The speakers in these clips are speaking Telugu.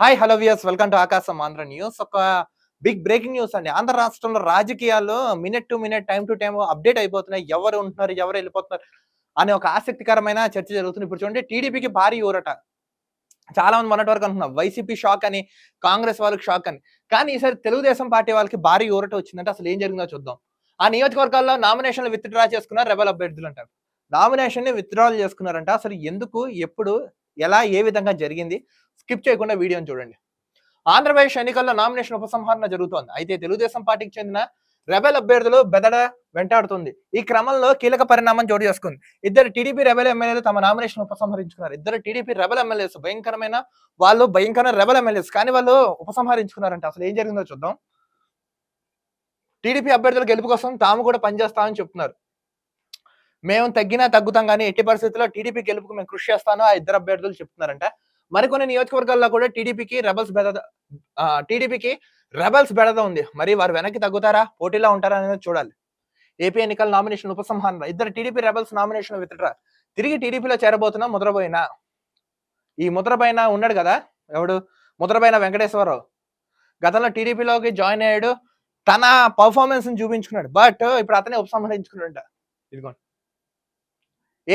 Hi hello viewers, welcome to ఆకాశం ఆంధ్ర న్యూస్. ఒక బిగ్ బ్రేకింగ్ న్యూస్ అండి. ఆంధ్ర రాష్ట్రంలో రాజకీయాల్లో minute to minute, time to time update అయిపోతున్నాయి. ఎవరు ఉంటున్నారు, ఎవరు వెళ్ళిపోతున్నారు అనే ఒక ఆసక్తికరమైన చర్చ జరుగుతుంది. ఇప్పుడు చూడండి, టీడీపీకి భారీ ఊరట. చాలా మంది మొన్నటి వరకు అనుకున్నాం వైసీపీ షాక్ అని, కాంగ్రెస్ వాళ్ళకి షాక్ అని. కానీ ఈసారి తెలుగుదేశం పార్టీ వాళ్ళకి భారీ ఊరట వచ్చిందంటే అసలు ఏం జరిగిందో చూద్దాం. ఆ నియోజకవర్గాల్లో నామినేషన్లు విత్డ్రా చేసుకున్నారు రెబల్ అభ్యర్థులు అంటారు. నామినేషన్ ని విత్డ్రాల్ చేసుకున్నారంట. అసలు ఎందుకు, ఎప్పుడు, ఎలా, ఏ విధంగా జరిగింది? స్కిప్ చేయకుండా వీడియోని చూడండి. ఆంధ్రప్రదేశ్ ఎన్నికల్లో నామినేషన్ ఉపసంహరణ జరుగుతోంది. అయితే తెలుగుదేశం పార్టీకి చెందిన రెబెల్ అభ్యర్థులు బెదడ వెంటాడుతుంది. ఈ క్రమంలో కీలక పరిణామం చోటు చేసుకుంది. ఇద్దరు టీడీపీ రెబెల్ ఎమ్మెల్యేలు తమ నామినేషన్ ఉపసంహరించుకున్నారు. ఇద్దరు టీడీపీ రెబెల్ ఎమ్మెల్యేస్, భయంకరమైన రెబెల్ ఎమ్మెల్యేస్, కానీ వాళ్ళు ఉపసంహరించుకున్నారంట. అసలు ఏం జరిగిందో చూద్దాం. టీడీపీ అభ్యర్థుల గెలుపు కోసం తాము కూడా పనిచేస్తామని చెప్తున్నారు. మేము తగ్గుతాం కానీ ఎట్టి పరిస్థితుల్లో టీడీపీ గెలుపుకు మేము కృషి చేస్తాను ఆ ఇద్దరు అభ్యర్థులు చెప్తున్నారంట. మరికొన్ని నియోజకవర్గాల్లో కూడా టీడీపీకి రెబల్స్ బెడద ఉంది. మరి వారు వెనక్కి తగ్గుతారా, పోటీలో ఉంటారా అనేది చూడాలి. ఏపీ ఎన్నికల నామినేషన్ ఉపసంహరణ. ఇద్దరు టీడీపీ రెబల్స్ నామినేషన్ విత్డ్రా. తిరిగి టీడీపీలో చేరబోతున్న ముద్రబోయిన. ఈ ముద్రబోయిన ఉన్నాడు కదా, ఎవడు? ముద్రబోయిన వెంకటేశ్వరరావు గతంలో టీడీపీలోకి జాయిన్ అయ్యాడు. తన పర్ఫార్మెన్స్ ని చూపించుకున్నాడు. బట్ ఇప్పుడు అతనే ఉపసంహరించుకున్నాడు. ఇదిగోండి.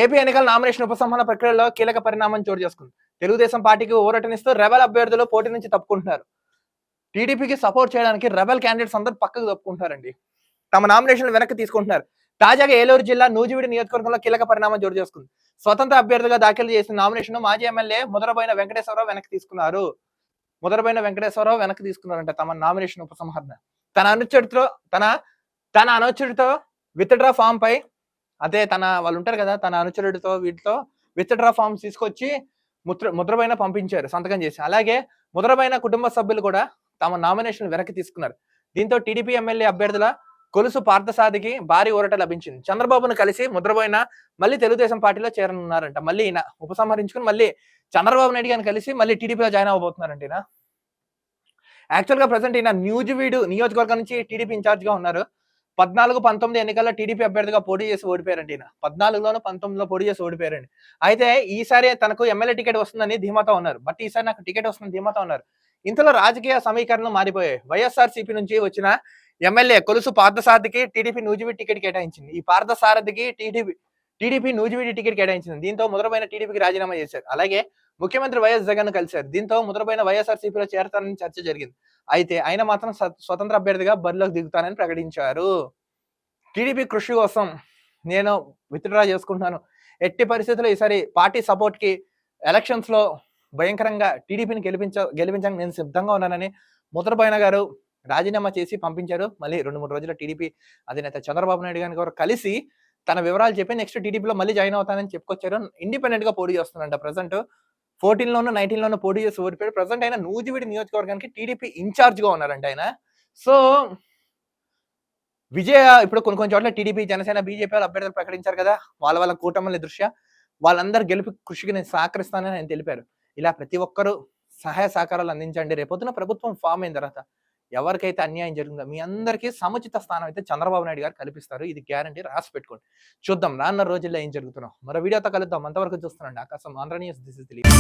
ఏపీ ఎన్నికల నామినేషన్ ఉపసంహరణ ప్రక్రియలో కీలక పరిణామం చోటు చేసుకుంది. తెలుగుదేశం పార్టీకి ఊరటనిస్తూ రెబల్ అభ్యర్థులు పోటీ నుంచి తప్పుకుంటున్నారు. టీడీపీకి సపోర్ట్ చేయడానికి రెబల్ క్యాండిడేట్స్ అందరూ పక్కకు తప్పుకుంటున్నారండి. తమ నామినేషన్లు వెనక్కి తీసుకుంటున్నారు. తాజాగా ఏలూరు జిల్లా నూజివీడు నియోజకవర్గంలో కీలక పరిణామం చోటు చేసుకుంది. స్వతంత్ర అభ్యర్థిగా దాఖలు చేసిన నామినేషన్ మాజీ ఎమ్మెల్యే ముద్రబోయిన వెంకటేశ్వరరావు వెనక్కి తీసుకున్నారంట తమ నామినేషన్ ఉపసంహరణ. తన అనుచరుడితో విత్డ్రా ఫామ్ పై, అదే వాళ్ళు ఉంటారు కదా, తన అనుచరుడితో వీటితో విత్డ్రా ఫామ్స్ తీసుకొచ్చి ముద్రబోయిన పంపించారు సంతకం చేసి. అలాగే ముద్రబోయిన కుటుంబ సభ్యులు కూడా తమ నామినేషన్ వెనక్కి తీసుకున్నారు. దీంతో టీడీపీ ఎమ్మెల్యే అభ్యర్థుల కొలుసు పార్థసారథికి భారీ ఊరట లభించింది. చంద్రబాబును కలిసి ముద్రబోయిన మళ్ళీ తెలుగుదేశం పార్టీలో చేరనున్నారంట. మళ్ళీ ఈయన ఉపసంహరించుకుని మళ్ళీ చంద్రబాబు నాయుడు గారిని కలిసి మళ్ళీ టీడీపీలో జాయిన్ అవ్వబోతున్నారంట. ఈయన యాక్చువల్ గా ప్రెసెంట్ ఈయన నూజివీడు నియోజకవర్గం నుంచి టీడీపీ ఇన్ఛార్జ్ గా ఉన్నారు. 14-19 ఎన్నికల్లో టీడీపీ అభ్యర్థిగా పోటీ చేసి ఓడిపోయారండి. ఈయన 14లోను 19లో పోటీ చేసి ఓడిపోయారండి. అయితే ఈసారి తనకు ఎమ్మెల్యే టికెట్ వస్తుందని ధీమాతో ఉన్నారు. బట్ ఈసారి నాకు టికెట్ వస్తుందని ధీమాతో ఉన్నారు. ఇంతలో రాజకీయ సమీకరణలు మారిపోయాయి. వైఎస్ఆర్సీపీ నుంచి వచ్చిన ఎమ్మెల్యే కొలుసు పార్థసారథికి టీడీపీ నూజివీడు టికెట్ కేటాయించింది. ఈ పార్థసారథికి టీడీపీ నూజివీడు టికెట్ కేటాయించింది. దీంతో ముద్రబోయిన టీడీపీకి రాజీనామా చేశారు. అలాగే ముఖ్యమంత్రి వైఎస్ జగన్ కలిశారు. దీంతో ముద్రబోయిన వైఎస్ఆర్సీపీలో చేరతానని చర్చ జరిగింది. అయితే ఆయన మాత్రం స్వతంత్ర అభ్యర్థిగా బరిలోకి దిగుతానని ప్రకటించారు. టీడీపీ కృషి కోసం నేను విత్డ్రా చేసుకుంటున్నాను. ఎట్టి పరిస్థితుల్లో ఈసారి పార్టీ సపోర్ట్ కి ఎలక్షన్స్ లో భయంకరంగా టీడీపీని గెలిపించడానికి నేను సిద్ధంగా ఉన్నానని ముద్రబోయిన గారు రాజీనామా చేసి పంపించారు. మళ్ళీ 2-3 రోజుల్లో టీడీపీ అధినేత చంద్రబాబు నాయుడు గారిని కూడా కలిసి తన వివరాలు చెప్పి నెక్స్ట్ టీడీపీలో మళ్ళీ జాయిన్ అవుతానని చెప్పుకొచ్చారు. ఇండిపెండెంట్ గా పోటీ చేస్తున్నారంట. ప్రజెంట్ 14లోను 19లోను పోటీ చేసి ఓడిపోయాడు. ప్రజెంట్ ఆయన నూజివీడు నియోజకవర్గానికి టీడీపీ ఇన్ఛార్జ్ గా ఉన్నారంట ఆయన. సో ఇప్పుడు కొన్ని చోట్ల టీడీపీ, జనసేన, బీజేపీ అభ్యర్థులు ప్రకటించారు కదా, వాళ్ళ కూటమిల దృష్ట్యా వాళ్ళందరూ గెలుపు కృషికి నేను సహకరిస్తానని ఆయన తెలిపారు. ఇలా ప్రతి ఒక్కరూ సహాయ సహకారాలు అందించండి. రేపొద్దున ప్రభుత్వం ఫామ్ అయిన తర్వాత ఎవరికైతే అన్యాయం జరిగిందో మీ అందరికీ సముచిత స్థానం అయితే చంద్రబాబు నాయుడు గారు కల్పిస్తారు. ఇది గ్యారంటీ, రాసి పెట్టుకోండి. చూద్దాం రానున్న రోజుల్లో ఏం జరుగుతున్నాం. మరో వీడియోతో కలుద్దాం. అంతవరకు చూస్తున్నాండి ఆకాశం Andhra news. This is Dilip.